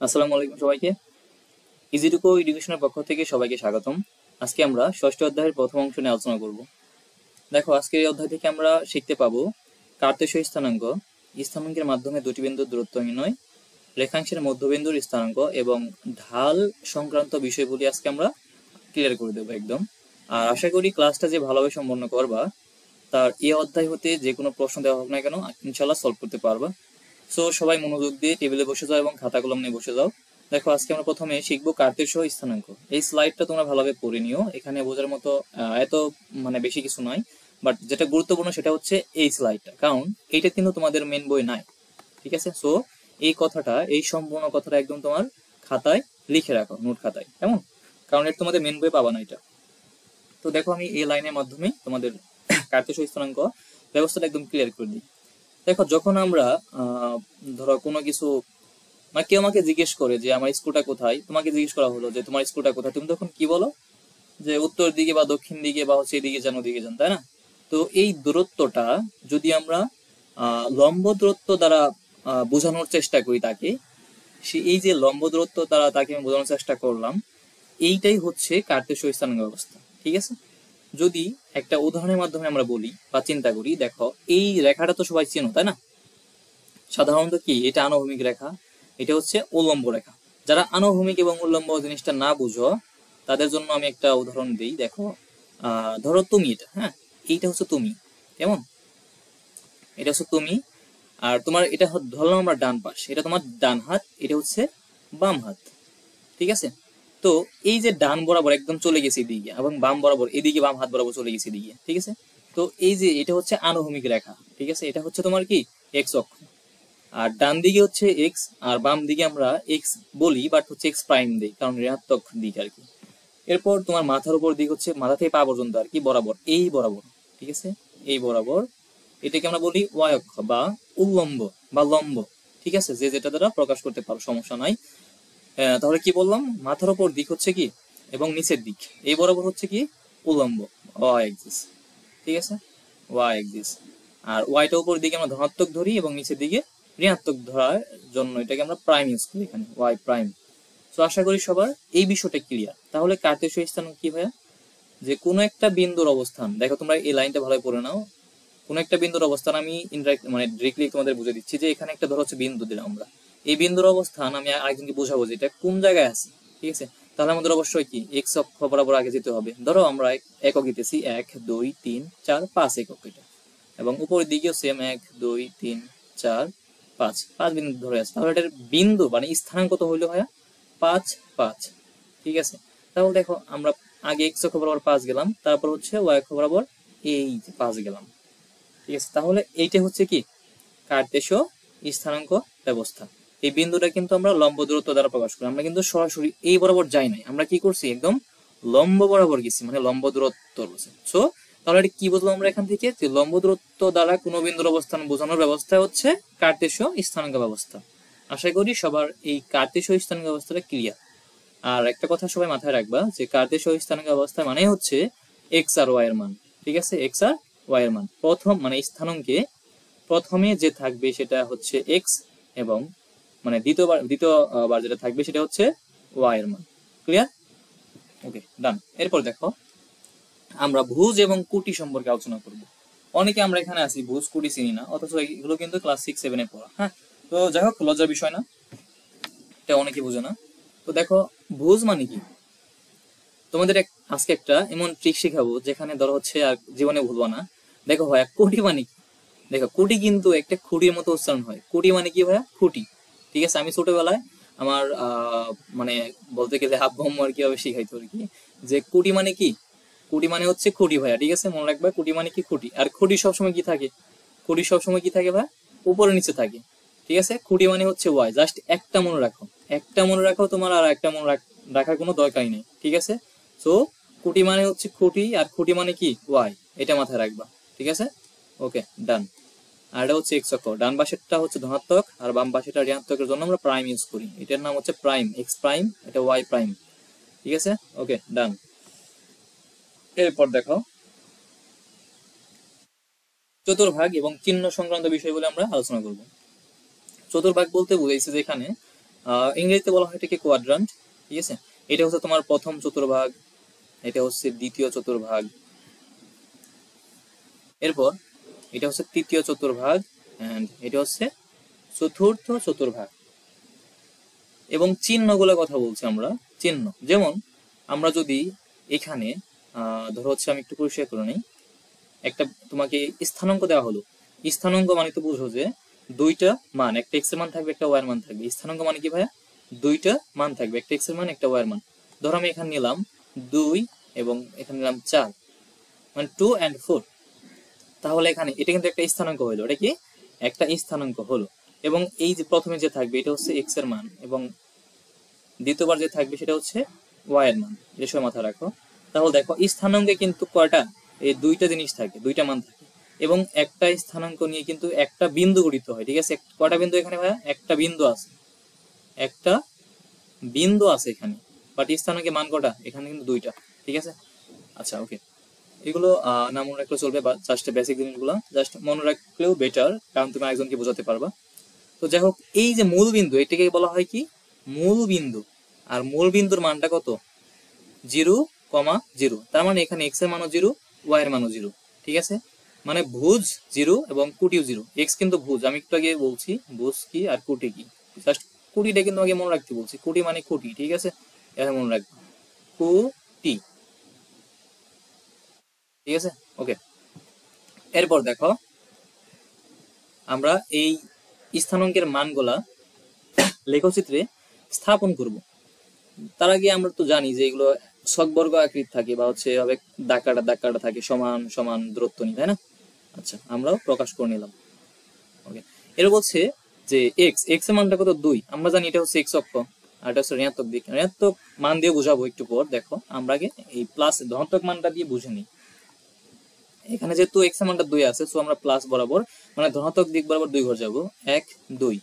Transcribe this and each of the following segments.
আসসালামু আলাইকুম সবাইকে। ইজিটুকো এডুকেশনের পক্ষ থেকে সবাইকে স্বাগতম। আজকে আমরা ষষ্ঠ অধ্যায়ের প্রথম অংশ নিয়ে আলোচনা করব। দেখো, আজকের এই অধ্যায় থেকে আমরা শিখতে পাবো কার্তেশীয় স্থানাঙ্ক, স্থানাঙ্কের মাধ্যমে দুটি বিন্দুর দূরত্ব নির্ণয়, রেখাংশের মধ্যবিন্দুর স্থানাঙ্ক এবং ঢাল সংক্রান্ত বিষয়গুলি আজকে আমরা ক্লিয়ার করে দেবো একদম। আর আশা করি ক্লাসটা যে ভালোভাবে সম্পন্ন করবা, তার এই অধ্যায় হতে যে কোনো প্রশ্ন দেওয়া হোক না কেন ইনশাল্লাহ সলভ করতে পারবা। সো সবাই মনোযোগ দিয়ে টেবিলে বসে যাও এবং খাতা কলম নিয়ে বসে যাও। দেখো, আজকে আমরা প্রথমে শিখবো কার্তেশীয় স্থানাঙ্ক। এই স্লাইডটা তোমরা ভালোভাবে পড়ে নিও, এখানে বোঝার মতো এত বেশি কিছু নয়, বাট যেটা গুরুত্বপূর্ণ সেটা হচ্ছে এই স্লাইডটা, কারণ এইটা কিন্তু তোমাদের মেন বই নাই। ঠিক আছে? সো এই সম্পূর্ণ কথাটা একদম তোমার খাতায় লিখে রাখো, নোট খাতায়, কেমন? কারণ এটা তোমাদের মেন বই পাবা না এটা। তো দেখো, আমি এই লাইনের মাধ্যমে তোমাদের কার্তেশীয় স্থানাঙ্ক ব্যবস্থাটা একদম ক্লিয়ার করে দিই। দেখো, যখন আমরা ধরো কোনো কিছু, মানে কেউ আমাকে জিজ্ঞেস করে যে আমার স্কুলটা কোথায়, তোমাকে জিজ্ঞেস করা হলো যে তোমার স্কুলটা কোথায়, তুমি তখন কি বলো? যে উত্তর দিকে বা দক্ষিণ দিকে বা হচ্ছে এদিকে যান ওদিকে যান, তাই না? তো এই দূরত্বটা যদি আমরা লম্ব দূরত্ব দ্বারা বোঝানোর চেষ্টা করি তাকে, এই যে লম্ব দূরত্ব দ্বারা তাকে আমি বোঝানোর চেষ্টা করলাম, এইটাই হচ্ছে কার্তেশীয় স্থানাঙ্ক ব্যবস্থা। ঠিক আছে? যদি একটা উদাহরণের মাধ্যমে আমরা বলি বা চিন্তা করি, দেখো এই রেখাটা তো সবাই চেনো, তাই না? সাধারণত কি এটা আনুভূমিক রেখা, এটা হচ্ছে উল্লম্ব রেখা। যারা আনুভূমিক এবং উল্লম্ব জিনিসটা না বুঝো তাদের জন্য আমি একটা উদাহরণ দিই। দেখো, ধরো তুমি এটা, হ্যাঁ, এইটা হচ্ছে তুমি, কেমন? এটা হচ্ছে তুমি, আর তোমার এটা ধরলাম আমরা ডান পাশ, এটা তোমার ডান হাত, এটা হচ্ছে বাম হাত। ঠিক আছে? তো এই যে ডান বরাবর একদম চলে গেছে এদিকে এবং বাম বরাবর এদিকে, বাম হাত বরাবর চলে গেছে এদিকে। ঠিক আছে? তো এই যে এটা হচ্ছে আনুভূমিক রেখা। ঠিক আছে? এটা হচ্ছে তোমার কি এক্স অক্ষ, আর ডান দিকে হচ্ছে এক্স, আর বাম দিকে আমরা এক্স বলি বাট হচ্ছে এক্স প্রাইম দিই, কারণ ঋণাত্মক দিক আর কি। এরপর তোমার মাথার উপর দিক হচ্ছে মাথা থেকে পা পর্যন্ত আর কি বরাবর, এই বরাবর। ঠিক আছে? এই বরাবর, এটাকে আমরা বলি ওয়াই অক্ষ বা উল্লম্ব বা লম্ব। ঠিক আছে? যে যেটা দ্বারা প্রকাশ করতে পারো, সমস্যা নাই। তাহলে কি বললাম? মাথার উপর দিক হচ্ছে কি এবং নিচের দিক এই বরাবর হচ্ছে কি উল্লম্ব, ওয়াই এক্সিস। ঠিক আছে? Y axis. আর ওয়াইটা উপর দিকে আমরা ধনাত্মক ধরি এবং নিচের দিকে ঋণাত্মক ধরার জন্য এটাকে আমরা প্রাইম ইউজ করি এখানে, ওয়াই প্রাইম। তো আশা করি সবার এই বিষয়টা ক্লিয়ার। তাহলে কার্তেশীয় স্থানাঙ্ক কি ভাইয়া? যে কোনো একটা বিন্দুর অবস্থান, দেখো তোমরা এই লাইনটা ভালো পড়ে নাও। কোনো একটা বিন্দুর অবস্থান আমি ইনডাইরেক্ট ডিরেক্টলি তোমাদের বুঝে দিচ্ছি যে এখানে একটা ধরো হচ্ছে বিন্দু দিলাম আমরা, এই বিন্দুর অবস্থান আমি আরেকজনকে বোঝাবো যে এটা কোন জায়গায় আছে। ঠিক আছে? তাহলে আমাদের অবশ্যই কি এক্স অক্ষ বরাবর আগে যেতে হবে। ধরো আমরা একক দিতেছি 1 2 3 4 5 একক এটা, এবং উপরের দিকেও সেম 1 2 3 4 5 পাঁচ বিন্দু ধরে আছে। তাহলে এটার বিন্দু স্থানাঙ্ক কত হইলো ভাইয়া? 5 5। ঠিক আছে? তাহলে দেখো, আমরা আগে এক্স অক্ষ বরাবর 5 গেলাম, তারপর হচ্ছে ওয়াই অক্ষ বরাবর এই যে 5 গেলাম। ঠিক আছে? তাহলে এইটা হচ্ছে কি কার্তেশীয় স্থানাঙ্ক ব্যবস্থা। এই বিন্দুটা কিন্তু আমরা লম্ব দূরত্ব দ্বারা প্রকাশ করি, আমরা কিন্তু সরাসরি এই বরাবর যাই নাই, আমরা কি করছি একদম লম্ব বরাবর গেছি, মানে লম্ব দূরত্ব রয়েছে। সো তাহলে এটা কি বুঝলাম আমরা এখান থেকে? যে লম্ব দূরত্ব দ্বারা কোনো বিন্দুর অবস্থান বোঝানোর ব্যবস্থা হচ্ছে কার্তেশীয় স্থানাঙ্ক ব্যবস্থা। আশা করি সবার এই কার্তেশীয় স্থানাঙ্ক ব্যবস্থাটা ক্লিয়ার। আর একটা কথা সবাই মাথায় রাখবা, যে কার্তেশীয় স্থানাঙ্ক ব্যবস্থা মানে হচ্ছে এক্স আর ওয়াই এর মান। ঠিক আছে? এক্স আর ওয়াই এর মান প্রথম স্থানাঙ্কে প্রথমে যে থাকবে সেটা হচ্ছে এক্স, এবং দ্বিতীয়বার যেটা থাকবে সেটা হচ্ছে ওয়াই এর মান। ক্লিয়ার? ওকে, ডান। এরপর দেখো, আমরা ভুজ এবং কুটি সম্পর্কে আলোচনা করব। অনেকে আমরা এখানে আছি ভুজ কুটি চিনি না, অথচ এগুলো কিন্তু ক্লাস 6 7 এ পড়া। হ্যাঁ, তো যাই হোক, লজ্জার বিষয় না, এটা অনেকে বোঝে না। তো দেখো, ভুজ মানে কি, তোমাদের আজকে একটা এমন ট্রিক শেখাবো যেখানে ধরো হচ্ছে আর জীবনে ভুলবা না। দেখো ভাইয়া, কোটি মানে কি? দেখো, কুটি কিন্তু একটা খুঁটির মতো উচ্চারণ হয়। কুটি মানে কি ভাইয়া? খুঁটি। ঠিক আছে? আমি ছোটবেলায় আমার মানে বলতে গেলে আব্বু আম্মু আর কিভাবে শিখাইতো আর কি, যে কুটি মানে কি, কুটি মানে হচ্ছে খুঁটি ভাইয়া। ঠিক আছে? মনে রাখবা, কুটি মানে কি খুঁটি। আর খুঁটি সবসময় কি থাকে? খুঁটি সবসময় কি থাকে ভাইয়া? উপরে নিচে থাকে। ঠিক আছে? খুঁটি মানে হচ্ছে ওয়াই। জাস্ট একটা মনে রাখো, একটা মনে রাখো, তোমার আর একটা মনে রাখার কোনো দরকারই নেই। ঠিক আছে? সো খুঁটি মানে হচ্ছে খুঁটি, আর খুঁটি মানে কি ওয়াই, এটা মাথায় রাখবা। ঠিক আছে? ওকে, ডান। আর এটা হচ্ছে এক্স অক্ষ, ডান পাশেরটা হচ্ছে ধনাত্মক আর বাম পাশেরটা ঋণাত্মকের জন্য আমরা প্রাইম ইউজ করি, এটার নাম হচ্ছে প্রাইম, এক্স প্রাইম, এটা ওয়াই প্রাইম। ঠিক আছে? ওকে, ডান। এরপর দেখো, চতুর্ভাগ এবং চিহ্ন সংক্রান্ত বিষয়গুলো আমরা আলোচনা করব। চতুর্ভাগ বলতে বুঝাইছে যেখানে ইংরেজিতে বলা হয় এটাকে কোয়াড্রান্ট, ঠিক আছে। এটা হচ্ছে তোমার প্রথম চতুর্ভাগ, এটা হচ্ছে দ্বিতীয় চতুর্ভাগ, এরপর এটা হচ্ছে তৃতীয় চতুর্ভাগ, এন্ড এটা হচ্ছে চতুর্থ চতুর্ভাগ। এবং চিহ্নগুলোর কথা বলছি আমরা, চিহ্ন যেমন আমরা যদি এখানে ধরো হচ্ছে আমি একটু পরিষ্কার করে নিই, একটা তোমাকে স্থানাঙ্ক দেওয়া হলো। স্থানাঙ্ক মানে তো বুঝো যে দুইটা মান, একটা এক্স এর মান থাকবে, একটা ওয়াই এর মান থাকবে। স্থানাঙ্ক মানে কি ভাইয়া? দুইটা মান থাকবে, একটা এক্স এর মান, একটা ওয়াই এর মান। ধরো আমি এখানে নিলাম 2 এবং এখানে নিলাম 4, মানে 2 and 4। তাহলে এখানে এটা কিন্তু একটা স্থানাঙ্ক হলো, এটা কি একটা স্থানাঙ্ক হলো। এবং এই যে প্রথমে যে থাকবে এটা হচ্ছে এক্স এর মান, এবং দ্বিতীয়বার যে থাকবে সেটা হচ্ছে ওয়াই এর মান। এটা সব মাথায় রাখো। তাহলে দেখো স্থানাঙ্কে কিন্তু কয়টা, এই দুইটা জিনিস থাকে, দুইটা মান থাকে। এবং একটা স্থানাঙ্ক নিয়ে কিন্তু একটা বিন্দু গঠিত হয়, ঠিক আছে। কয়টা বিন্দু এখানে ভাইয়া? একটা বিন্দু আছে, একটা বিন্দু আছে এখানে। বাট স্থানাঙ্কে মান কটা? এখানে কিন্তু দুইটা, ঠিক আছে। আচ্ছা, ওকে। এগুলো না মনে রাখলেও চলবে, বা জাস্ট বেসিক জিনিসগুলো জাস্ট মনে রাখলেও বেটার, কারণ তুমি একজনকে বোঝাতে পারবা। তো যাই হোক, এই যে মূল বিন্দু, এটাকে বলা হয় কি? মূল বিন্দু। আর মূল বিন্দুর মানটা কত? 0,0। তার মানে এখানে এক্স এর মানও 0, ওয়াই এর মানও 0, ঠিক আছে। মানে ভুজ 0 এবং কুটিও 0। এক্স কিন্তু ভুজ, আমি একটু আগে বলছি ভুজ কি আর কুটি কি। জাস্ট কুটিটা কিন্তু আগে মনে রাখতে বলছি, কুটি মানে কুটি, ঠিক আছে। এটা মনে রাখবো, কুটি, ঠিক আছে, ওকে। এরপর দেখো আমরা এই স্থানাঙ্কের মানগুলা লেখচিত্রে স্থাপন করব। তার আগে আমরা তো জানি যে এগুলো সকবর্গ আকৃতি থাকে, বা হচ্ছে এভাবে দাগ কাটা থাকে, সমান সমান দূরত্ব নিয়ে, তাই না? আচ্ছা, আমরাও প্রকাশ করে নিলাম, ওকে। এর বলছে যে এক্স এর মানটা কত? 2। আমরা জানি এটা হচ্ছে এক্স অক্ষ, আর এটা হচ্ছে ঋণাত্মক দিক। ঋণাত্মক মান দিয়ে বোঝাবো একটু পর, দেখো আমরা আগে এই প্লাস ধনাত্মক মানটা দিয়ে বুঝে নিই। এখানে যেহেতু এক্স এর মানটা 2 আছে, সো আমরা প্লাস বরাবর, মানে ধনাত্মক দিক বরাবর 2 ঘর যাবো, 1 2,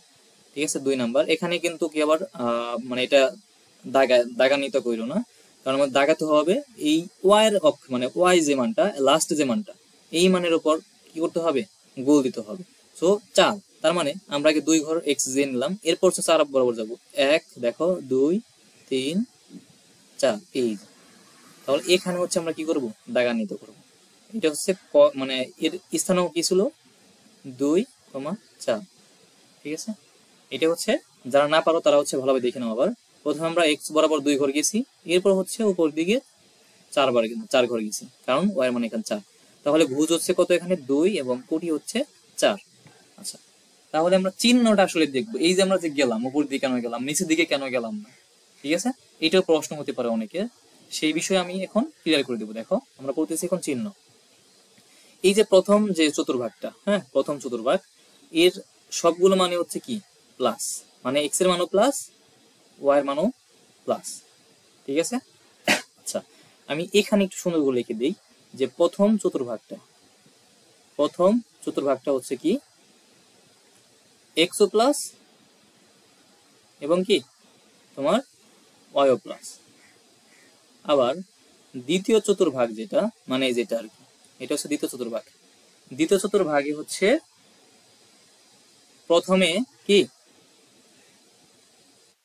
ঠিক আছে। 2 নাম্বার। এখানে কিন্তু কি আবার মানে এটা দাগান্বিত কইরো না, কারণ আমার দাগাতে হবে এই ওয়াই এর অক্ষ, মানে ওয়াই যে মানটা, লাস্ট যে মানটা, এই মানের উপর কি করতে হবে? গোল দিতে হবে। সো 4, তার মানে আমরা আগে 2 ঘর এক্স দিয়ে নিলাম, এরপর 4 বরাবর যাবো। 1 দেখো, 2 3 4, এই। তাহলে এখানে হচ্ছে আমরা কি করব? দাগান্বিত করব। এটা হচ্ছে মানে এর স্থানাঙ্ক কি ছিল? 2,4, ঠিক আছে। এটা হচ্ছে, যারা না পারো তারা হচ্ছে ভালোভাবে দেখে নাও আবার। প্রথমে আমরা এক্স বরাবর 2 ঘর গেছি, এরপর হচ্ছে উপর দিকে 4 ঘর গেছি, কারণ ওয়াই মানে এখানে 4। তাহলে ভুজ হচ্ছে কত? এখানে 2 এবং কোটি হচ্ছে 4। আচ্ছা, তাহলে আমরা চিহ্নটা আসলে দেখবো। এই যে আমরা যে গেলাম, উপর দিকে কেন গেলাম, নিচের দিকে কেন গেলাম না, ঠিক আছে। এটাও প্রশ্ন হতে পারে অনেকের, সেই বিষয়ে আমি এখন ক্লিয়ার করে দেবো। দেখো আমরা পড়তেছি এখন চিহ্ন। এই যে প্রথম যে চতুর্ভাগটা, হ্যাঁ, প্রথম চতুর্ভাগ, এর সবগুলো মানে হচ্ছে কি? প্লাস, মানে এক্স এর মানও প্লাস, ওয়াই এর মানও প্লাস, ঠিক আছে। আচ্ছা, আমি এখানে একটু সুন্দর করে লিখে দিই যে প্রথম চতুর্ভাগটা হচ্ছে কি? এক্সও প্লাস এবং কি তোমার ওয়াইও প্লাস। আবার দ্বিতীয় চতুর্ভাগ যেটা, মানে যেটা আর কি, এটা হচ্ছে দ্বিতীয় চতুর্ভাগ। দ্বিতীয় চতুর্ভাগে হচ্ছে প্রথমে কি?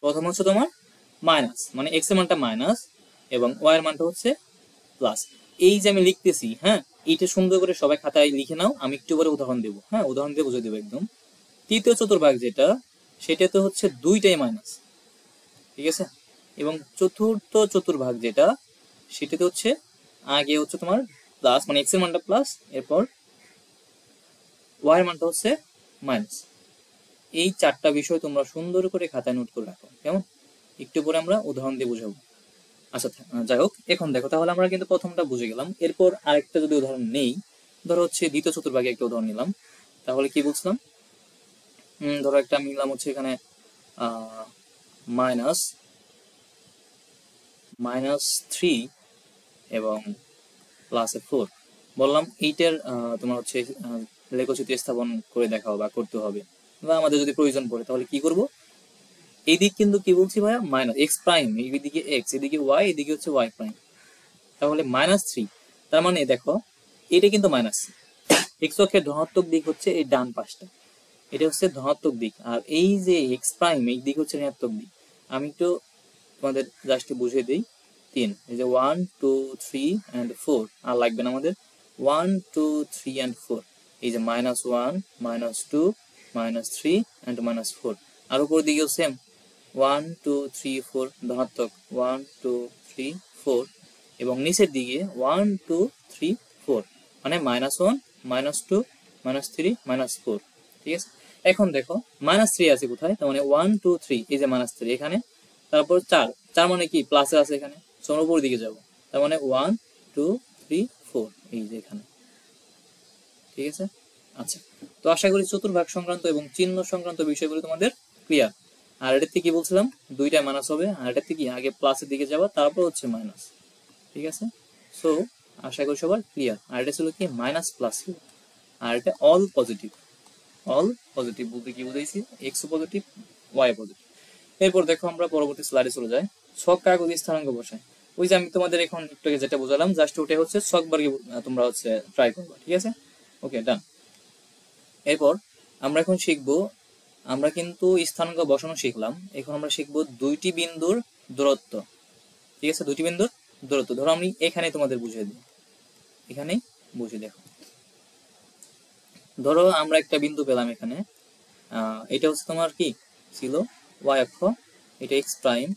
প্রথম হচ্ছে তোমার মাইনাস, মানে এক্স এর মানটা মাইনাস এবং ওয়াই এর মানটা হচ্ছে প্লাস। এই যে আমি লিখতেছি, হ্যাঁ, এইটা সুন্দর করে সবাই খাতায় লিখে নাও, আমি একটু করে উদাহরণ দেবো, হ্যাঁ, উদাহরণ দিয়ে বুঝে দেবো একদম। তৃতীয় চতুর্ভাগ যেটা, সেটাতে হচ্ছে দুইটাই মাইনাস, ঠিক আছে। এবং চতুর্থ চতুর্ভাগ যেটা, সেটাতে হচ্ছে আগে হচ্ছে তোমার প্লাস, মানে এক্স এর মানটা প্লাস, এরপর ওয়াই এর মানটা হচ্ছে মাইনাস। এই 4টা বিষয় তোমরা সুন্দর করে খাতায় নোট করে রাখো, কেমন? একটু পরে আমরা উদাহরণ দিয়ে বুঝাবো। আচ্ছা, যাই হোক, এখন দেখো তাহলে আমরা কিন্তু প্রথমটা বুঝে গেলাম। এরপর আরেকটা যদি উদাহরণ নেই, ধরো হচ্ছে দ্বিতীয় চতুর্ভাগে একটা উদাহরণ নিলাম, তাহলে কি বুঝলাম? ধরো একটা আমি নিলাম হচ্ছে এখানে মাইনাস 3 এবং প্লাসে 4 বললাম। এইটার তোমার হচ্ছে লেখচিত্র স্থাপন করে দেখাও বা করতে হবে, বা আমাদের যদি প্রয়োজন পড়ে তাহলে কি করব? এই দিক কিন্তু কি বলছি ভাইয়া? মাইনাস এক্স প্রাইম, এইদিকে এক্স, এদিকে ওয়াই, এদিকে হচ্ছে ওয়াই প্রাইম। তাহলে -3, তার মানে দেখো এটা কিন্তু মাইনাস, এক্স অক্ষের ধনাত্মক দিক হচ্ছে এই ডান পাশটা, এটা হচ্ছে ধনাত্মক দিক, আর এই যে এক্স প্রাইম এই দিক হচ্ছে ঋণাত্মক দিক। আমি একটু তোমাদের জাস্ট বুঝিয়ে দিই। 3, এই যে 1 2 3 and 4, আর লাগবে না আমাদের 1 2 3 and 4, এই যে -1 -2 -3 and -4, আর উপর দিকেও সেম 1 2 3 4 ধনাত্মক 1 2 3 4, এবং নিচের দিকে 1 2 3 4, মানে -1 -2 -3 -4। ঠিক আছে, এখন দেখো -3 আছে কোথায়, তার মানে 1 2 3, এই যে -3 এখানে, তারপর 4, 4 মানে কি প্লাসে আছে এখানে, সব উপর দিকে যাব, তার মানে 1 2 3 4, এই যে এখানে। ঠিক আছে, আচ্ছা, তো আশা করি চতুর্ভাগ সংক্রান্ত এবং চিহ্ন সংক্রান্ত বিষয়গুলো তোমাদের ক্লিয়ার। আর এটার থেকে কি বলছিলাম, দুইটা মাইনাস হবে, আর এটার থেকে আগে প্লাসের দিকে যাবা, তারপর হচ্ছে মাইনাস। ঠিক আছে, সো আশা করি সবার ক্লিয়ার। আর এটা ছিল কি মাইনাস প্লাস, আর এটা অল পজিটিভ। অল পজিটিভ বলতে কি বুঝাইছি, এক্স পজিটিভ ওয়াই পজিটিভ। এরপর দেখো আমরা পরবর্তী স্লাইডে চলে যাই। ছক কাগজে স্থানাঙ্ক বসায়, ওই যে আমি তোমাদের এখন একটু আগে যেটা বোঝালাম, জাস্ট ওটা হচ্ছে ছক বর্গে তোমরা হচ্ছে ট্রাই করবা। ঠিক আছে, ওকে ডান। এরপর আমরা এখন শিখবো, আমরা কিন্তু স্থানাঙ্ক বসানো শিখলাম, এখন আমরা শিখবো দুইটি বিন্দুর দূরত্ব। ঠিক আছে, দুইটি বিন্দুর দূরত্ব। ধরো আমি এখানে তোমাদের বুঝিয়ে দিই, এখানেই বুঝিয়ে দেখো। ধরো আমরা একটা বিন্দু পেলাম এখানে, এটা হচ্ছে তোমার কি ছিল ওয়াই অক্ষ, এটা এক্স প্রাইম,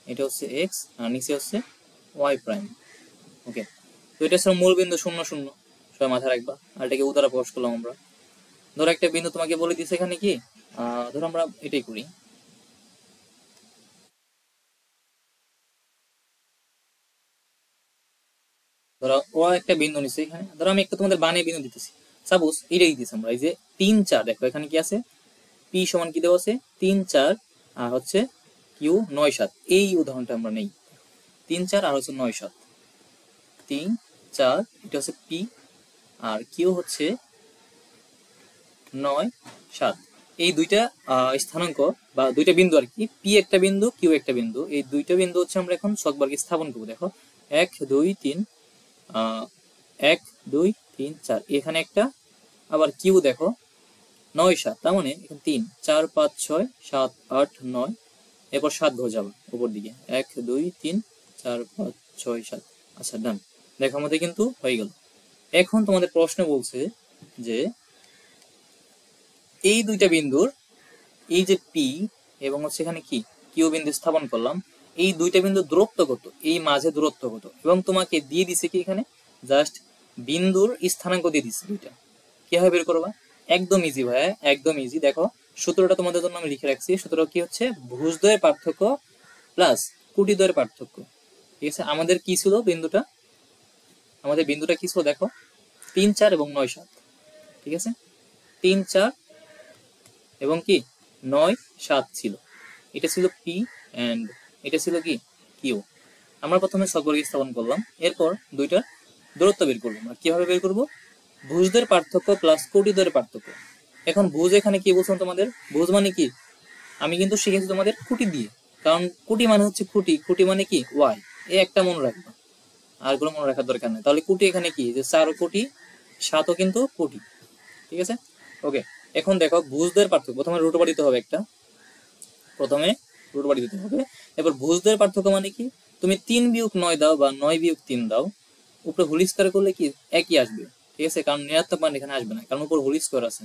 এটা হচ্ছে এক্স, আর নিচে হচ্ছে ওয়াই প্রাইম। ওকে, তো এটা হচ্ছে মূল বিন্দু 0 0, সবাই মাথায় রাখবা। আর এটাকে উদারা প্রকাশ করলাম আমরা। ধরো একটা বিন্দু তোমাকে বলে দিচ্ছে এখানে কি, ধরো আমরা এটাই করি, ধরো ও একটা বিন্দু নিচ্ছে এখানে, ধরো আমি একটা তোমাদের বানিয়ে বিন্দু দিতেছি, সাপোজ এটাই দিতেছি আমরা, এই যে 3 4, দেখো এখানে কি আছে, পি সমান কি দেওয়া আছে 3 4, আর হচ্ছে কিউ 9 7। এই উদাহরণটা আমরা নেই, 3 4 আর হচ্ছে 9 7, 3 4, এটা হচ্ছে পি, আর কিউ হচ্ছে 9 7। এই দুইটা স্থানাঙ্ক বা দুইটা বিন্দু আর কি, পি একটা বিন্দু কিউ একটা বিন্দু, এই দুইটা বিন্দু হচ্ছে আমরা এখন ছকবর্গে স্থাপন করবো। দেখো 1 2 3, 1 2 3 4, এখানে একটা, আবার কিউ দেখো 9 7, তার মানে এখানে 3 4 5 6 7 8 9, এরপর 7 ধরে যাবে উপর দিকে, 1 2 3 4 5 6 7। আচ্ছা ডান, দেখো আমাদের কিন্তু হয়ে গেল। এখন তোমাদের প্রশ্ন বলছে যে এই দুইটা বিন্দুর, এই যে পি এবং হচ্ছে এখানে কি কিউ বিন্দু স্থাপন করলাম, এই দুইটা বিন্দু দূরত্ব কত, এই মাঝে দূরত্ব কত, এবং তোমাকে দিয়ে দিছে কি এখানে জাস্ট বিন্দুর স্থানাঙ্ক দিয়ে দিচ্ছে দুইটা। কিভাবে বের করবা, একদম ইজি ভাইয়া, একদম ইজি। দেখো সূত্রটা তোমাদের জন্য আমি লিখে রাখছি, সূত্র কি হচ্ছে ভুজদ্বয়ের পার্থক্য প্লাস কুটিদ্বয়ের পার্থক্য। ঠিক আছে, আমাদের কি ছিল বিন্দুটা, আমাদের বিন্দুটা কি ছিল দেখো 3 4 এবং 9 7। ঠিক আছে, 3 4 এবং কি 9 7 ছিল, এটা ছিল পি এন্ড এটা ছিল কি কিউ। আমরা প্রথমে ছকবর্গে স্থাপন করলাম, এরপর দুইটা দূরত্ব বের করবো। আমরা কিভাবে বের করবো, ভুজদের পার্থক্য প্লাস কোটিদ্বয়ের পার্থক্য। এখন ভুজ এখানে কি বলছিলাম তোমাদের, ভুজ মানে কি, আমি কিন্তু শিখেছি তোমাদের কোটি দিয়ে, কারণ কোটি মানে হচ্ছে খুঁটি, খুঁটি মানে কি ওয়াই, এই একটা মনে রাখবা, আর কোনো মনে রাখার দরকার নেই। তাহলে কোটি এখানে কি, যে 4 কোটি 7ও কিন্তু কোটি। ঠিক আছে, ওকে। এখন দেখো ভুজদের পার্থক্য, প্রথমে রুট ওভার দিতে হবে একটা, প্রথমে রুট ওভার দিতে হবে। এবার ভুজদের পার্থক্য মানে কি, তুমি 3 বিয়োগ 9 দাও বা 9 বিয়োগ 3 দাও, উপরে হোল স্কয়ার করলে কি একই আসবে। ঠিক আছে, কারণ ঋণাত্মক মান এখানে আসবে না, কারণ উপর হোল স্কয়ার আছে,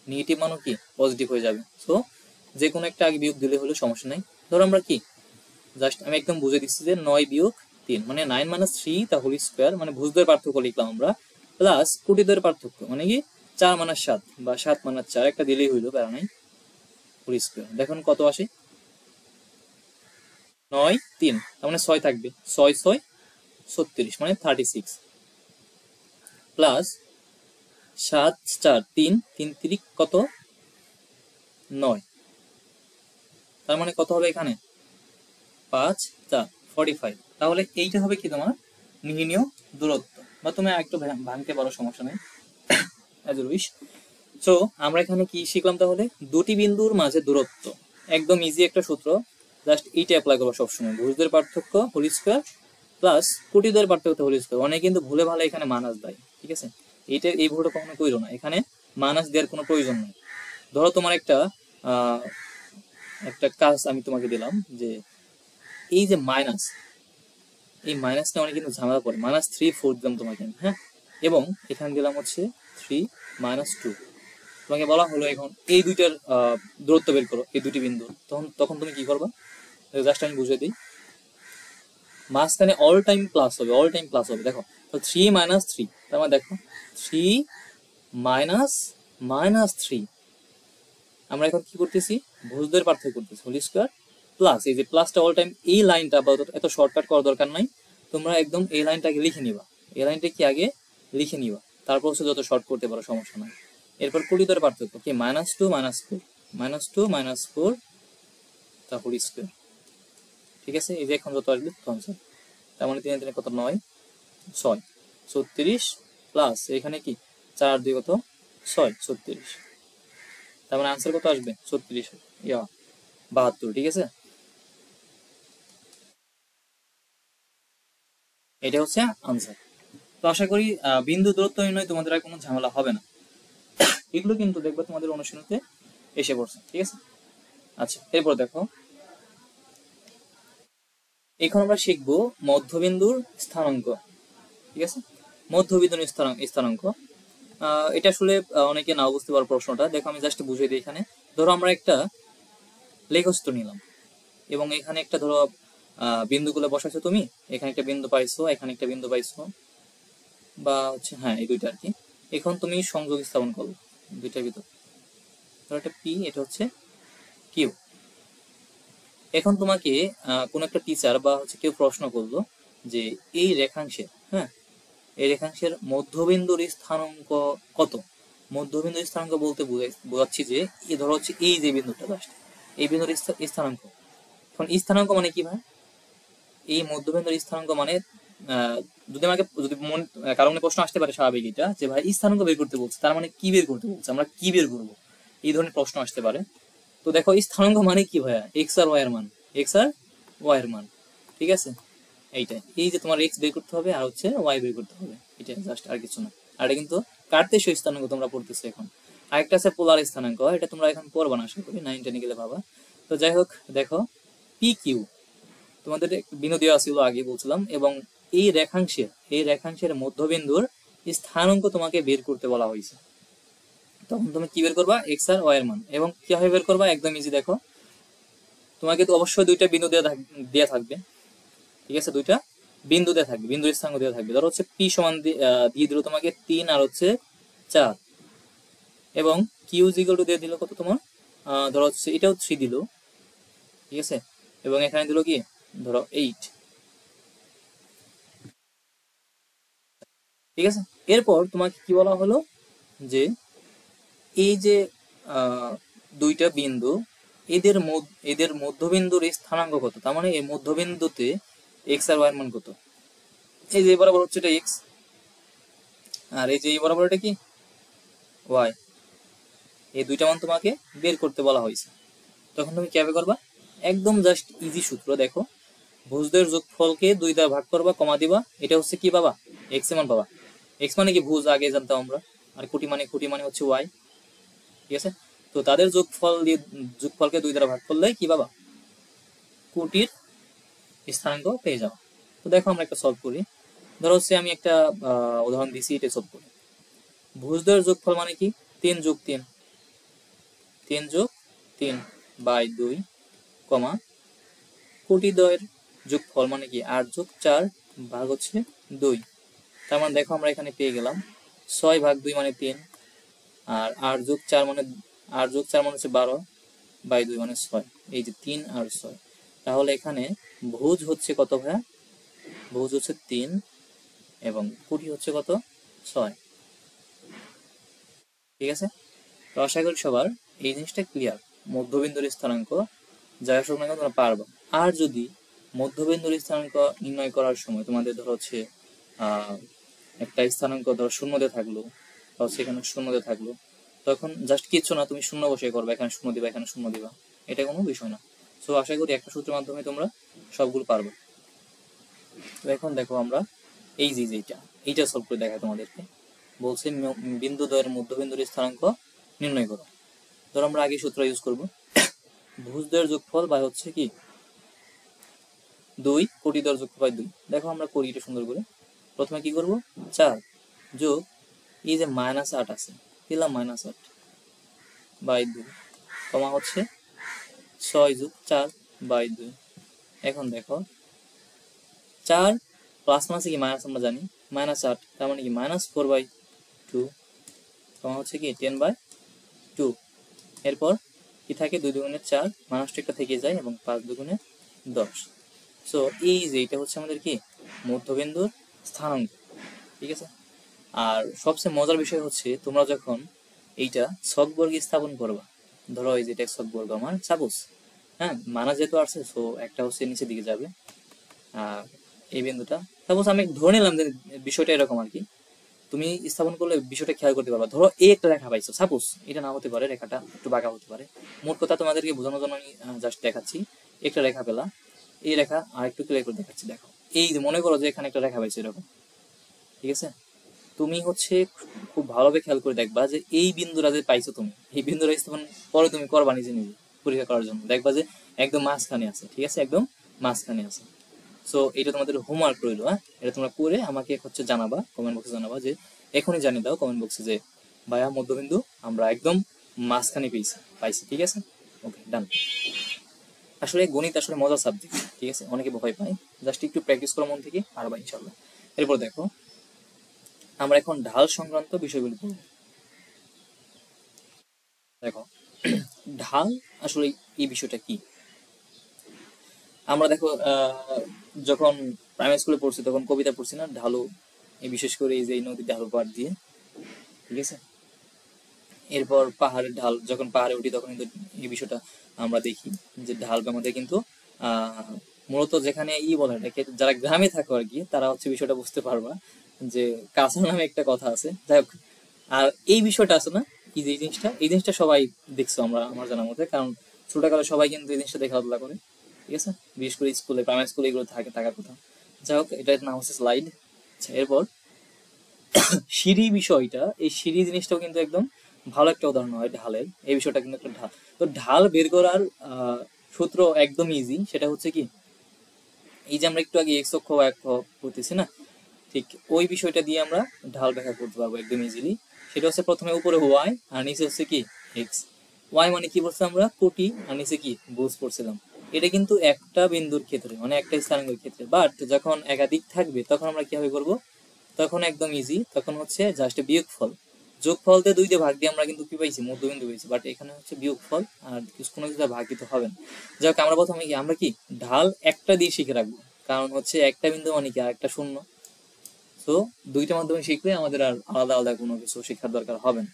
নেগেটিভ মানও কি পজিটিভ হয়ে যাবে। সো যে কোনো একটা আগে বিয়োগ দিলে হলে সমস্যা নাই। ধরো আমরা কি জাস্ট আমি একদম বুঝে দিচ্ছি যে 9 বিয়োগ 3 মানে 9 - 3 তা হোল স্কয়ার, মানে ভুজদ্বয়ের পার্থক্য লিখলাম আমরা, প্লাস কোটিদ্বয়ের পার্থক্য মানে কি 4 - 7 বা 7 - 4, একটা দিলেই হইলো, প্যারা নাই, হোল স্কয়ার। দেখুন কত আসে, 9 3, তার মানে 6 থাকবে, 6 6 36 মানে 36, প্লাস 7 4 3 3 3 কত 9, তার মানে কত হবে এখানে 5 4 45। তাহলে এইটা হবে কি তোমার নির্ণীয় দূরত্ব, বা তুমি একটু ভাঙতে পারো, সমস্যা নেই, অ্যাজ ইউ উইশ। সো আমরা এখানে কি শিখলাম, তাহলে দুটি বিন্দুর মাঝে দূরত্ব, একদম ইজি একটা সূত্র, জাস্ট এইটা অ্যাপ্লাই করবো সবসময়, ভুজদের পার্থক্য হোল স্কয়ার প্লাস কোটিদ্বয়ের পার্থক্য হোল স্কয়ার। অনেকে কিন্তু ভুলে ভালো এখানে মানাস দেয়, ঠিক আছে, এইটা এই ভুলটা কখনো কইরো না, এখানে মানাস দেওয়ার কোনো প্রয়োজন নেই। ধরো তোমার একটা একটা কাজ আমি তোমাকে দিলাম যে এই যে মাইনাস, এই মাইনাসটা অনেক কিন্তু ঝামেলা পড়ে, -3/4 দিলাম তোমাকে, হ্যাঁ, এবং এখানে দিলাম হচ্ছে 3 - 2। তোমাকে বলা হলো এখন এই দুইটার দূরত্ব বের করো, এই দুটি বিন্দু। তখন তুমি কি করবা, জাস্ট আমি বুঝিয়ে দিই। মাঝখানে অল টাইম প্লাস হবে, অল টাইম প্লাস হবে। দেখো তো 3 - 3, তার মানে দেখো 3 - -3। আমরা এখন কি করতেছি, ভুজদের পার্থক্য করতেছি, হোল স্কয়ার প্লাস এই যে প্লাসটা অল টাইম, এই লাইনটা এত শর্টকাট করার দরকার নাই, তোমরা একদম এই লাইনটাকে লিখে নিবা, এই লাইনটা কি আগে লিখে নিবা, তারপর হচ্ছে যত শর্ট করতে পারো সমস্যা নাই। এরপর কোটিদের পার্থক্য কি, -2 - 4, -2 - 4 তা হোল স্কয়ার। ঠিক আছে, এই যে এখন যত আসবে তত আনসার। তার মানে 3 3 কত, 9 6 36 প্লাস এখানে কি 4 2 কত 6 36। তার মানে আনসার কত আসবে, 36 72। ঠিক আছে, এটা হচ্ছে আনসার। তো আশা করি বিন্দু দূরত্ব নির্ণয় তোমাদের আর কোনো ঝামেলা হবে না। এগুলো কিন্তু দেখবে তোমাদের অনুশীলনীতে এসে পড়ছে। ঠিক আছে, আচ্ছা এরপর দেখো, এখন আমরা শিখবো মধ্যবিন্দুর স্থানাঙ্ক। ঠিক আছে, মধ্যবিন্দুর স্থানাঙ্ক। এটা আসলে অনেকে নাও বুঝতে পারো প্রশ্নটা। দেখো আমি জাস্ট বুঝিয়ে দিই। এখানে ধরো আমরা একটা লেখচিত্র নিলাম এবং এখানে একটা ধরো বিন্দুগুলো বসাইছো তুমি, এখানে একটা বিন্দু পাইছো, এখানে একটা বিন্দু পাইছো, বা হচ্ছে হ্যাঁ এই দুইটা আর কি। এখন তুমি সংযোগ স্থাপন করো দুইটার ভিতর, ধরো একটা পি, এটা হচ্ছে কিউ। এখন তোমাকে কোন একটা টিচার বা হচ্ছে কেউ প্রশ্ন করলো যে এই রেখাংশের, হ্যাঁ এই রেখাংশের মধ্যবিন্দুর স্থানাঙ্ক কত। মধ্যবিন্দুর স্থানাঙ্ক বলতে বোঝাচ্ছি যে এই ধরো হচ্ছে এই যে বিন্দুটা জাস্ট, এই বিন্দুর স্থানাঙ্ক। এখন স্থানাঙ্ক মানে কি ভাই, এই মধ্যবিন্দুর স্থানাঙ্ক মানে যদি আমাকে যদি কারণে প্রশ্ন আসতে পারে স্বাভাবিক এটা, যে ভাই স্থানাঙ্ক বের করতে বলছে, তার মানে কি বের করতে বলছে, আমরা কি বের করবো, এই ধরনের প্রশ্ন আসতে পারে। তো দেখো স্থানাঙ্ক মানে কি ভাইয়া, এক্স আর ওয়াই এর মান, এক্স আর ওয়াই এর মান। ঠিক আছে, এইটাই, এই যে তোমার এক্স বের করতে হবে আর হচ্ছে ওয়াই বের করতে হবে, এটা জাস্ট আর কিছু না। আর এটা কিন্তু কার্তেশীয় স্থানাঙ্ক তোমরা পড়তেছো এখন। আরেকটা আছে পোলার স্থানাঙ্ক, এটা তোমরা এখন পড়বা না আশা করি, 9 10 গেলে ভাবা। তো যাই হোক, দেখো পি কিউ তোমাদের বিন্দু দেওয়া ছিল আগে বলছিলাম, এবং এই রেখাংশের মধ্যবিন্দুর স্থানাঙ্ক তোমাকে বের করতে বলা হয়েছে। তখন তুমি কি বের করবা, এক্স আর ওয়াই এর মান। এবং কিভাবে বের করবা, একদম ইজি। দেখো তোমাকে তো অবশ্যই দুইটা বিন্দু দেওয়া থাকবে। ঠিক আছে, দুইটা বিন্দু দেওয়া থাকবে, বিন্দুর স্থানাঙ্ক দেওয়া থাকবে। ধরো হচ্ছে পি সমান দিয়ে দিল তোমাকে 3 আর হচ্ছে 4, এবং কিউ ইকুয়াল টু দিয়ে দিল কত তোমার, ধরো হচ্ছে এটাও 3 দিল। ঠিক আছে, এবং এখানে দিল কি ধরো 8। ঠিক আছে, এরপর তোমাকে কি বলা হলো যে এই যে দুইটা বিন্দু, এদের মধ্যবিন্দুর স্থানাঙ্ক কত। তার মানে এই মধ্যবিন্দুতে এক্স আর ওয়াই এর মান কত। এই যে বরাবর হচ্ছে এটা এক্স, আর এই যে এই বরাবর এটা কি ওয়াই। এই দুইটা মান তোমাকে বের করতে বলা হয়েছে। তখন তুমি কিভাবে করবা, একদম জাস্ট ইজি সূত্র। দেখো ভুজদের যোগফলকে 2 দ্বারা ভাগ করবা, কমা দিবা, এটা হচ্ছে কি পাবা, এক্স এর মান পাবা। এক্স মানে কি ভুজ, আগে জানতাম আমরা। আর কোটি মানে হচ্ছে ওয়াই। ঠিক আছে, তো তাদের যোগফলকে 2 দ্বারা ভাগ করলে কি পাবা, কোটির স্থানাঙ্ক পেয়ে যাও। তো দেখো আমরা একটা সলভ করি। ধরো হচ্ছে আমি একটা উদাহরণ দিছি, এটা সলভ করি। ভুজদ্বয়ের যোগফল মানে কি, 3 যোগ 3, 3 যোগ 3 বাই 2, কমা কোটিদ্বয়ের যোগফল মানে কি 8 যোগ 4 ভাগ হচ্ছে 2। তার মানে দেখো আমরা এখানে পেয়ে গেলাম 6 ভাগ 2 মানে 3, আর 8 যোগ 4 মানে 8 যোগ 4 মানে হচ্ছে 12 বাই 2 মানে 6। এই যে 3 আর 6, তাহলে এখানে ভুজ হচ্ছে কত ভাইয়া, ভুজ হচ্ছে 3 এবং কোটি হচ্ছে কত 6। ঠিক আছে, তো আশা করি সবার এই জিনিসটা ক্লিয়ার। মধ্যবিন্দুর স্থানাঙ্ক যাই আসুক না কেন তোমরা পারবা। আর যদি মধ্যবিন্দুর স্থানাঙ্ক নির্ণয় করার সময় তোমাদের ধরো হচ্ছে একটা স্থানাঙ্ক ধরো শূন্যতে থাকলো, বা সেখানে শূন্যতে থাকলো, তখন জাস্ট কিচ্ছু না, তুমি শূন্য বসে করবে, এখানে শূন্য দিবা, এখানে শূন্য দিবা, এটা কোনো বিষয় না। সো আশা করি একটা সূত্রের মাধ্যমে তোমরা সবগুলো পারবে। তো এখন দেখো আমরা এই যে এইটা সলভ করে দেখায় তোমাদেরকে। বলছে বিন্দু দ্বয়ের মধ্যবিন্দুর স্থানাঙ্ক নির্ণয় করো। ধরো আমরা আগে সূত্র ইউজ করব, ভুজদ্বয়ের যোগফল বাই হচ্ছে কি 2, কোটিদ্বয়ের যোগফল বাই 2। দেখো আমরা করি এটা সুন্দর করে। প্রথমে কি করব, 4 যোগ এই যে -8 আছে, দিলাম -8 বাই 2, কমা হচ্ছে 6 যোগ 4 বাই 2। এখন দেখো 4 প্লাস মাসে কি মাইনাস, আমরা জানি -8, তার মানে কি -4/2, কমা হচ্ছে কি 10/2। এরপর কি থাকে, 2 দুগুণে 4, মানুষটা একটা থেকে যায় এবং 5 দুগুণে 10। সো এই যে এটা হচ্ছে আমাদের কি মধ্যবিন্দুর স্থানাঙ্ক, ঠিক আছে। আর সবচেয়ে মজার বিষয় হচ্ছে তোমরা যখন এইটা ছকবর্গে স্থাপন করবা, ধরো এই যে এটা ছকবর্গ আমার সাপোজ, হ্যাঁ, মানা যেহেতু আসছে, সো একটা হচ্ছে নিচের দিকে যাবে, আর এই বিন্দুটা সাপোজ আমি ধরে নিলাম যে বিষয়টা এরকম আর কি। তুমি স্থাপন করলে বিষয়টা খেয়াল করতে পারবা। ধরো এই একটা রেখা পাইছো, সাপোজ এটা না হতে পারে, রেখাটা একটু বাঁকা হতে পারে, মোট কথা তোমাদেরকে বোঝানোর জন্য আমি জাস্ট দেখাচ্ছি। একটা রেখা পেলা, এই রেখা আর একটু ক্লিয়ার করে দেখাচ্ছি। দেখো এই যে মনে করো যে এখানে একটা রেখা পাইছো এরকম, ঠিক আছে। তুমি হচ্ছে খুব ভালোভাবে খেয়াল করে দেখবা যে এই বিন্দুটা যে পাইছো, তুমি এই বিন্দুটা স্থাপন পরে তুমি করবা নিজে নিজে পরীক্ষা করার জন্য, দেখবা যে একদম মাঝখানে আছে, ঠিক আছে, একদম মাঝখানে আছে। সো এটা তোমাদের হোমওয়ার্ক রইলো, হ্যাঁ, এটা তোমরা করে আমাকে হচ্ছে জানাবা, কমেন্ট বক্সে জানাবা, যে এখনই জানিয়ে দাও কমেন্ট বক্সে যে ভাইয়া মধ্যবিন্দু আমরা একদম মাঝখানে পাইছি, ঠিক আছে। ওকে, ডান। আসলে গণিত আসলে মজার সাবজেক্ট, ঠিক আছে, অনেকে ভয় পায়, জাস্ট একটু প্র্যাকটিস করো মন থেকে, পারবা ইনশাল্লাহ। এরপর দেখো আমরা এখন ঢাল সংক্রান্ত বিষয়গুলি পড়ব। দেখো ঢাল আসলে এই বিষয়টা কি, আমরা দেখো যখন প্রাইমারি স্কুলে পড়ছি তখন কবিতা পড়ছি না, ঢালু, এই বিশেষ করে এই যে এই নদীর ঢালু পাড় দিয়ে, ঠিক আছে। এরপর পাহাড়ের ঢাল, যখন পাহাড়ে উঠি তখন কিন্তু এই বিষয়টা আমরা দেখি যে ঢাল আমাদের কিন্তু মূলত যেখানে বলে এটাকে, যারা গ্রামে থাকো আর কি, তারা হচ্ছে বিষয়টা বুঝতে পারবা যে কাঁচা নামে একটা কথা আছে, যাই হোক। আর এই বিষয়টা আছে না, এই জিনিসটা সবাই দেখছো আমরা, আমার জানার মধ্যে, কারণ ছোটকালে সবাই কিন্তু এই জিনিসটা দেখে খেলাধুলা করে, ঠিক আছে, বিশেষ করে স্কুলে, প্রাইমারি স্কুলে এগুলো থাকার কথা। যাই হোক, এটার নাম হচ্ছে স্লাইড। আচ্ছা, এরপর সিঁড়ি বিষয়টা, এই সিঁড়ি জিনিসটাও কিন্তু একদম ভালো একটা উদাহরণ হয় ঢালের। এই বিষয়টা কিন্তু একটা ঢাল। তো ঢাল বের করার সূত্র একদম ইজি, সেটা হচ্ছে কি, এই যে আমরা একটু আগে এক্স অক্ষ বা অক্ষ করতেছি না, ঠিক ওই বিষয়টা দিয়ে আমরা ঢাল ব্যাখ্যা করতে পারবো একদম ইজিলি। সেটা হচ্ছে প্রথমে উপরে ওয়াই আর নিচে হচ্ছে কি এক্স। ওয়াই মানে কি বলছিলাম আমরা, কোটি, আর নিচে কি বুঝ পড়ছিলাম। এটা কিন্তু একটা বিন্দুর ক্ষেত্রে, মানে একটা স্থানাঙ্কের ক্ষেত্রে, বাট যখন একাধিক থাকবে তখন আমরা কিভাবে করবো, তখন একদম ইজি, তখন হচ্ছে জাস্ট বিয়োগফল। যোগফল দিয়ে 2 দিয়ে ভাগ দিয়ে আমরা কিন্তু কি পাইছি, মধ্যবিন্দু পাইছি, বাট এখানে হচ্ছে বিয়োগফল, আর কোনো কিছু ভাগ দিতে হবে না। যাই হোক, আমরা প্রথমে কি, আমরা কি ঢাল একটা দিয়ে শিখে রাখবো, কারণ হচ্ছে একটা বিন্দু মানে কি আর একটা শূন্য। তো দুইটা মাধ্যমে শিখলে আমাদের আর আলাদা আলাদা কোনো কিছু শিক্ষার দরকার হবে না।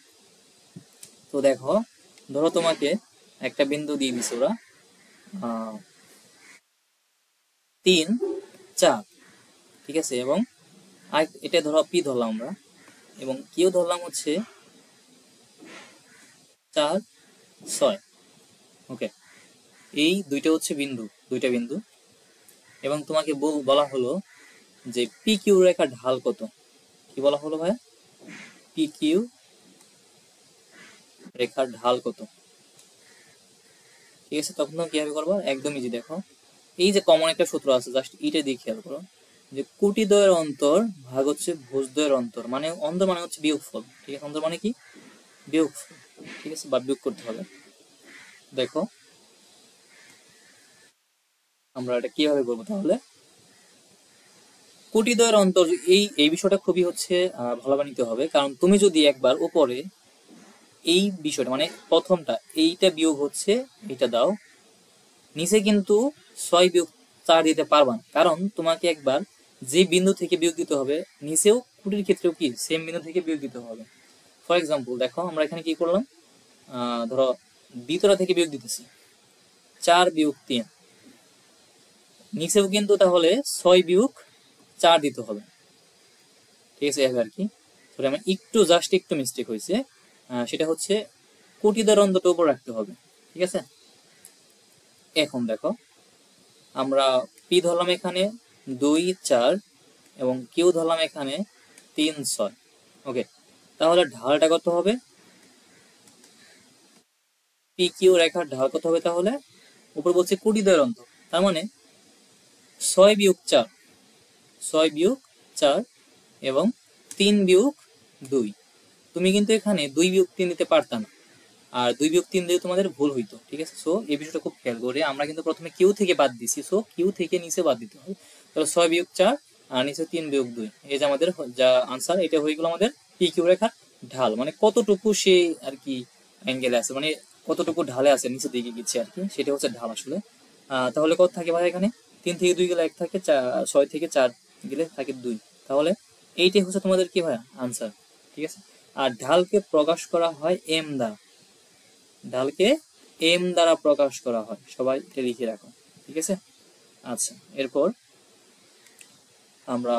তো দেখো, ধরো তোমাকে একটা বিন্দু দিয়ে দিছে ওরা 3, 4, ঠিক আছে, এবং এটা ধরো পি ধরলাম আমরা, এবং কিউ ধরলাম হচ্ছে 4, 6। ওকে, এই দুইটা হচ্ছে দুইটা বিন্দু, এবং তোমাকে বলা হলো যে পি কিউ রেখার ঢাল কত। কি বলা হলো ভাই, পি কিউ রেখার ঢাল কত, ঠিক আছে। তখন তুমি কিভাবে করবো, একদম ইজি। দেখো এই যে কমন একটা সূত্র আছে, জাস্ট এইটা দিয়ে খেয়াল করো, যে কোটিদ্বয়ের অন্তর ভাগ হচ্ছে ভুজদ্বয়ের অন্তর, মানে অন্তর মানে হচ্ছে বিয়োগফল, ঠিক আছে, অন্তর মানে কি বিয়োগফল, ঠিক আছে, বা বিয়োগ করতে হবে। দেখো আমরা এটা কিভাবে করবো তাহলে, কোটিদ্বয়ের অন্তর, এই বিষয়টা খুবই হচ্ছে ভালোভাবে নিতে হবে, কারণ তুমি যদি একবার উপরে এই বিষয়টা মানে প্রথমটা এইটা বিয়োগ হচ্ছে এটা দাও, নিচে কিন্তু 6 - 4 দিতে পারবা না, কারণ তোমাকে একবার যে বিন্দু থেকে বিয়োগ দিতে হবে, নিচেও কুটির ক্ষেত্রেও কি সেম বিন্দু থেকে বিয়োগ দিতে হবে। ফর এক্সাম্পল দেখো আমরা এখানে কি করলাম, ধরো দ্বিতীয়টা থেকে বিয়োগ দিতেছি 4 - 3, নিচেও কিন্তু তাহলে 6 - 4 দিতে হবে, ঠিক আছে, এভাবে আর কি। আমার একটু মিস্টেক হয়েছে, সেটা হচ্ছে কোটিদ্বয়ের অন্তরটা উপর রাখতে হবে, ঠিক আছে। এখন দেখো আমরা পি ধরলাম এখানে 2, 4, এবং কিউ ধরলাম এখানে 3, 6। ওকে, তাহলে ঢালটা কত হবে, পি কিউ রেখার ঢাল কত হবে তাহলে উপর বলছে কোটি দ্বয়ের অন্ত, তার মানে 6 বিয়োগ 4, 6 বিয়োগ 4 এবং 3 বিয়োগ 2। তুমি কিন্তু এখানে 2 বিয়োগ 3 দিতে পারতা না, আর 2 বিয়োগ 3 দিলে তোমাদের ভুল হইতো, ঠিক আছে। সো এই বিষয়টা খুব খেয়াল করে, আমরা কিন্তু প্রথমে কিউ থেকে বাদ দিছি, সো কিউ থেকে নিচে বাদ দিতে হবে। তাহলে 6 বিয়োগ 4 আর নিচে 3 বিয়োগ 2, এই যে আমাদের যা আনসার, এটা হয়ে গেল আমাদের পি কিউ রেখার ঢাল, মানে কতটুকু সে আর কি অ্যাঙ্গেলে আছে, মানে কতটুকু ঢালে আছে নিচের দিকে গেছে আর কি, সেটা হচ্ছে ঢাল আসলে। তাহলে কত থাকে ভাই এখানে, 3 থেকে 2 গেলে 1 থাকে, 6 থেকে 4 গেলে থাকে 2, তাহলে এইটাই হচ্ছে তোমাদের কি ভাই আনসার, ঠিক আছে। আর ঢালকে প্রকাশ করা হয় এম দ্বারা, ঢালকে এম দ্বারা প্রকাশ করা হয়, সবাই এটা লিখে রাখো, ঠিক আছে। আচ্ছা, এরপর আমরা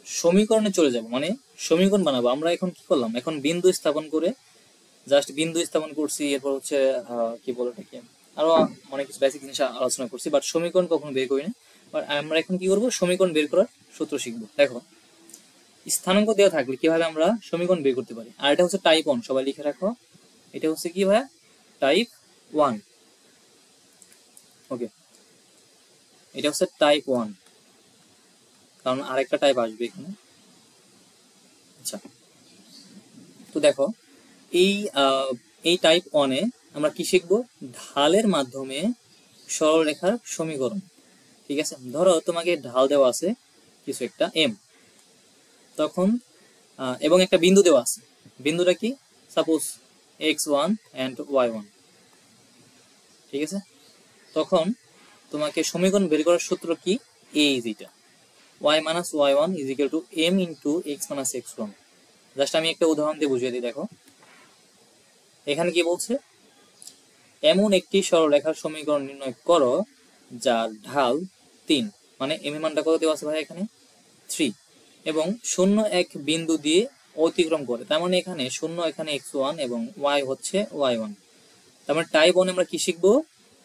সমীকরণে চলে যাব, মানে সমীকরণ বানাবো। আমরা এখন কি করলাম, এখন বিন্দু স্থাপন করে, জাস্ট বিন্দু স্থাপন করছি, এরপর হচ্ছে কি বলে এটাকে, আরো অনেক কিছু বেসিক জিনিস আলোচনা করছি, বাট সমীকরণ কখনো বের করি না। বাট আমরা এখন কি করবো, সমীকরণ বের করার সূত্র শিখবো। দেখো, স্থানাঙ্ক দেওয়া থাকলে কিভাবে আমরা সমীকরণ বের করতে পারি, আর এটা হচ্ছে টাইপ 1, সবাই লিখে রাখো, এটা হচ্ছে কি ভাইয়া, টাইপ 1। ওকে, এটা হচ্ছে টাইপ 1, কারণ আরেকটা টাইপ আসবে এখানে। আচ্ছা, তো দেখো এই টাইপ 1 এ আমরা কি শিখবো, ঢালের মাধ্যমে সরলরেখার সমীকরণ, ঠিক আছে। ধরো তোমাকে ঢাল দেওয়া আছে কিছু একটা এম, তখন এবং একটা বিন্দু দেওয়া আছে, বিন্দুটা কি, সাপোজ x1 and y1, ঠিক আছে। তখন তোমাকে সমীকরণ বের করার সূত্র কি, এই যেটা y minus y1 is equal to m into x minus x1। Just আমি একটা উদাহরণ দিয়ে বুঝিয়ে দিই। দেখো এখানে কি বলছে, এমন একটি সরলরেখার সমীকরণ নির্ণয় করো যার ঢাল 3, মানে এম এর মানটা কত দেওয়া আছে ভাই এখানে 3, এবং 0 এক বিন্দু দিয়ে অতিক্রম করে, তার মানে এখানে 0 এখানে x1 এবং y হচ্ছে y1। তার মানে টাইপ 1 আমরা কি শিখবো,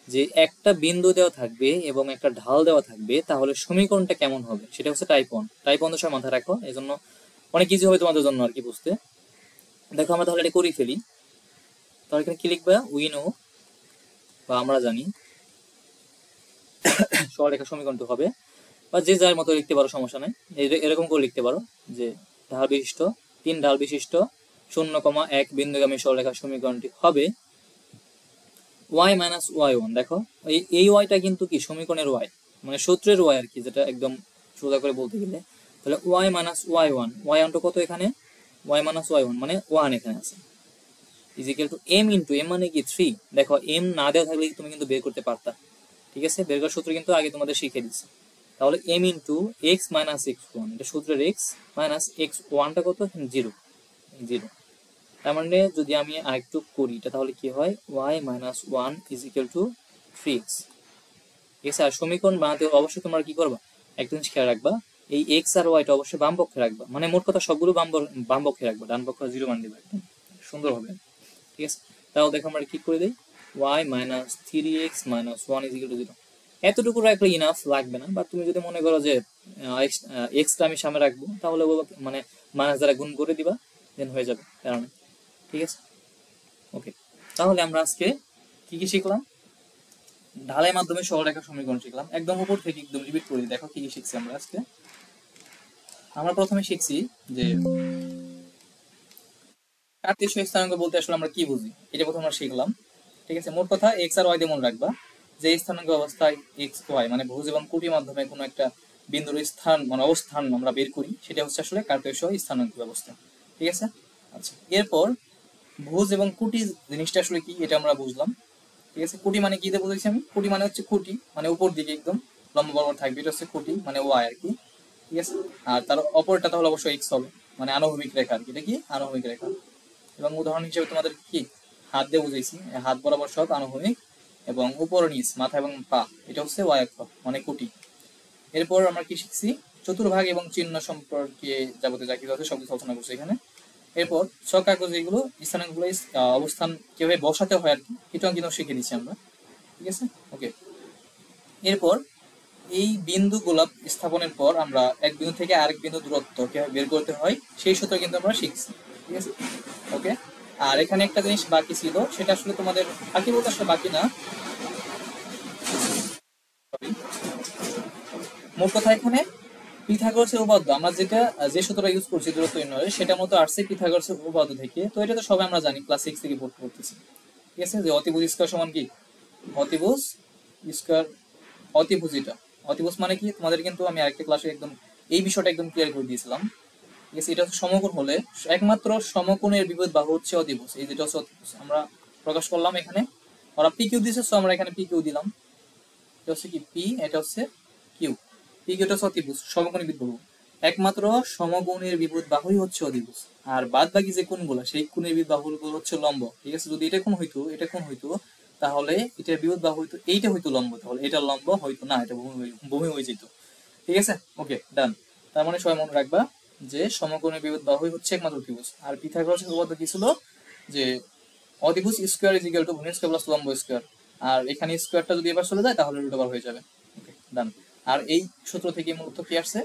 যে একটা বিন্দু দেওয়া থাকবে এবং একটা ঢাল দেওয়া থাকবে, তাহলে সমীকরণটা কেমন হবে, সেটা হচ্ছে টাইপ 1। টাইপ 1 সব মাথায় রাখো, এই জন্য অনেক ইজি হবে তোমাদের জন্য আর কি বুঝতে। দেখো আমরা তাহলে এটা করি ফেলি, তাহলে এখানে কি লিখবা, উই নো, বা আমরা জানি সরলরেখা সমীকরণটা হবে, বা যে যার মতো লিখতে পারো, সমস্যা নাই, এরকম করে লিখতে পারো যে ঢাল বিশিষ্ট 3 ঢাল বিশিষ্ট 0,1 বিন্দুগামী সরলরেখার সমীকরণটি হবে y মাইনাস y1। দেখো এই ওয়াইটা কিন্তু কি সমীকরণের ওয়াই, মানে সূত্রের ওয়াই আর কি, যেটা একদম সোজা করে বলতে গেলে। তাহলে y মাইনাস y1, y1টা কত এখানে, y মাইনাস y1 মানে 1 এখানে আছে, is equal to m into m মানে কি 3। দেখো m না দেওয়া থাকলে তুমি কিন্তু বের করতে পারতা, ঠিক আছে, বের করার সূত্র কিন্তু আগে তোমাদের শিখিয়ে দিচ্ছি। তাহলে m into x minus x1, এটা সূত্রের x মাইনাস x1টা কত, 0, 0। তার মানে যদি আমি আরেকটু করি এটা, তাহলে কি হয়, y minus 1 is equal to 3x, ঠিক আছে। আর সমীকরণ বানাতে অবশ্যই তোমরা কি করবা, একটা জিনিস খেয়াল রাখবা, এই x আর y টা অবশ্যই বাম পক্ষে রাখবা, মানে মোট কথা সবগুলো বাম পক্ষে রাখবা, ডান পক্ষে 0 মান দিবা, একদম সুন্দর হবে, ঠিক আছে। তাহলে দেখো আমরা কি করে দেই, y minus 3x minus 1 is equal to 0। এতটুকু রাখলে ইনাফ, লাগবে না। বা তুমি যদি মনে করো যে এক্সটা আমি সামনে রাখবো, তাহলে মানে মাইনাস দ্বারা গুণ করে দিবা, দেন হয়ে যাবে, কারণ ঠিক আছে। ওকে, তাহলে আমরা আজকে কি কি শিখলাম, ঢালের মাধ্যমে সরলরেখার সমীকরণ শিখলাম, একদম উপর থেকে একদম রিপিট করে দিই। দেখো কি কি শিখছি আমরা আজকে। আমরা প্রথমে শিখছি যে কার্তেশীয় স্থানাঙ্ক বলতে আসলে আমরা কি বুঝি, এটা প্রথমে আমরা শিখলাম, ঠিক আছে। মোট কথা এক্স আর ওয়াই দিয়ে মনে রাখবা, যে স্থানাঙ্ক অবস্থায় এক্স ওয়াই মানে ভুজ এবং কুটির মাধ্যমে কোনো একটা বিন্দুর স্থান মানে অবস্থান আমরা বের করি, সেটা হচ্ছে আসলে কার্তেশীয় স্থানাঙ্ক ব্যবস্থা, ঠিক আছে। আচ্ছা, এরপর ভুজ এবং কুটি জিনিসটা আসলে কি, এটা আমরা বুঝলাম, ঠিক আছে। কুটি মানে কি দিয়ে বুঝেছি আমি, কুটি মানে হচ্ছে কুটি মানে উপর দিকে একদম লম্বা বরাবর থাকবে, এটা হচ্ছে কুটি মানে ওয়াই আর কি, ঠিক আছে। আর তার অপরটা তাহলে অবশ্যই এক্স হবে, মানে আনুভূমিক রেখা আর কি, এটা কি আনুভূমিক রেখা। এবং উদাহরণ হিসেবে তোমাদের কি হাত দিয়ে বুঝেছি, হাত বরাবর সব আনুভূমিক, এবং উপর নিচ মাথা এবং পা এটা হচ্ছে ওয়াই অক্ষ মানে কুটি। এরপর আমরা কি শিখছি, চতুর্ভাগ এবং চিহ্ন সম্পর্কে যাবতীয় যা কিছু আছে সবকিছু আলোচনা করছি এখানে। এরপর ছক কাগজ এগুলো স্থানাঙ্কগুলো অবস্থান কিভাবে বসাতে হয় আর কি, এটাও কিন্তু শিখে নিচ্ছি আমরা, ঠিক আছে। ওকে, এরপর এই বিন্দুগুলো স্থাপনের পর আমরা এক বিন্দু থেকে আরেক বিন্দু দূরত্ব কিভাবে বের করতে হয় সেই সূত্র কিন্তু আমরা শিখছি, ঠিক আছে। ওকে, আর এখানে একটা জিনিস বাকি ছিল, সেটা আসলে তোমাদের বাকি বলতে আসলে বাকি না, মোট কথা এখানে পিথাগোরাসের উপপাদ্য আমরা যে সূত্রটা ইউজ করছি দূরত্ব নির্ণয়ে সেটা মতো আসছে পিথাগোরাসের উপপাদ্য থেকে। তো এটা তো সবাই আমরা জানি, ক্লাস 6 থেকে পড়তে করতেছি। ঠিক আছে, যে অতিভুজ স্কয়ার সমান কি অতিভুজ স্কয়ার, অতিভুজ এটা অতিভুজ মানে কি তোমাদের কিন্তু আমি আরেকটা ক্লাসে একদম এই বিষয়টা একদম ক্লিয়ার করে দিয়েছিলাম। ঠিক আছে, এটা হচ্ছে সমকোণ হলে একমাত্র সমকোণের বিপরীত বাহু হচ্ছে অতিভুজ। এই যেটা হচ্ছে অতিভুজ আমরা প্রকাশ করলাম এখানে, ওরা পি কিউ দিয়েছে, সো আমরা এখানে পি কিউ দিলাম। এটা হচ্ছে কি পি, এটা হচ্ছে কিউ। পি কিউটা হচ্ছে অতিভুজ, সমকোণী বিদ্যুৎ একমাত্র সমকোণের বিপরীত বাহুই হচ্ছে অতিভুজ। আর বাদ বাকি যে কোণগুলো সেই কোণের বিপরীত বাহুগুলো হচ্ছে লম্ব। ঠিক আছে, যদি এটা কোণ হইতো, এটা কোণ হইতো, তাহলে এটার বিপরীত বাহু হইতো, এইটা হইতো লম্ব, তাহলে এটা লম্ব হইতো না, এটা ভূমি হয়ে যেত। ঠিক আছে, ওকে ডান। তার মানে সবাই মনে রাখবা যে সমকোণের বিপরীত বাহুই হচ্ছে একমাত্র অতিভুজ। আর পিথাগোরাসের উপপাদ্য কি ছিল যে অতিভুজ স্কয়ার ইজ ইকুয়াল টু ভূমি স্কয়ার প্লাস লম্ব স্কয়ার, আর এখানে স্কয়ারটা যদি এবার চলে যায় তাহলে রুট ওভার হয়ে যাবে। ওকে ডান। আর এই সূত্র থেকে মূলত কি আসছে,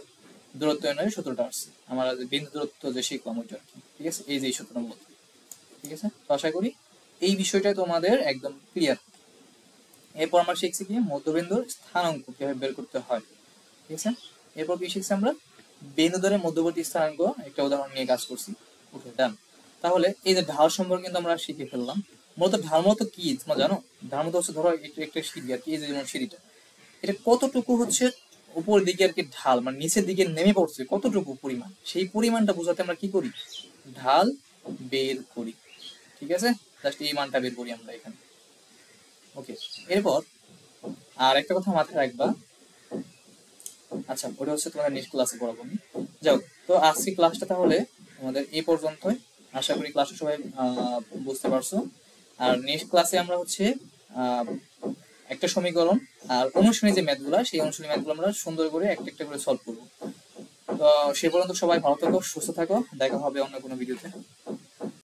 দূরত্ব নির্ণয়ের সূত্রটা আসছে, আমরা বিন্দু দূরত্ব যে শিখলাম ওইটা আর কি। ঠিক আছে, এই যে এই সূত্রটা মূলত। ঠিক আছে, তো আশা করি এই বিষয়টা তোমাদের একদম ক্লিয়ার। এরপর আমরা শিখছি কি মধ্যবিন্দুর স্থানাঙ্ক কিভাবে বের করতে হয়। ঠিক আছে, এরপর কি শিখছি আমরা বিন্দুদ্বয়ের মধ্যবর্তী স্থানাঙ্ক একটা উদাহরণ নিয়ে কাজ করছি। ওকে ডান। তাহলে এই যে ঢাল সম্পর্কে কিন্তু আমরা শিখে ফেললাম। মূলত ঢাল মতো কি তোমরা জানো? ঢাল মতো হচ্ছে ধরো একটা সিঁড়ি আর কি, এই যে যেমন সিঁড়িটা, এটা কতটুকু হচ্ছে উপর দিকে আর কি ঢাল, মানে নিচের দিকে নেমে পড়ছে কতটুকু পরিমাণ, সেই পরিমাণটা বোঝাতে আমরা কি করি, ঢাল বের করি। ঠিক আছে, জাস্ট এই মানটা বের করি আমরা এখানে। ওকে, এরপর আর একটা কথা মাথায় রাখবা, আচ্ছা ওটা হচ্ছে তোমাদের নেক্সট ক্লাসে পড়াবো আমি। যাও, তো আজকে ক্লাসটা তাহলে আমাদের এই পর্যন্তই। আশা করি ক্লাসটা সবাই বুঝতে পারছো। আর নেক্সট ক্লাসে আমরা হচ্ছে আহ, একটা সমীকরণ আর অনুশীলনী যে ম্যাথগুলো, সেই অনুশীলনী ম্যাথগুলো আমরা সুন্দর করে একটা একটা করে সলভ করবো। তো সে পর্যন্ত সবাই ভালো থাকো, সুস্থ থাকো, দেখা হবে অন্য কোনো ভিডিওতে।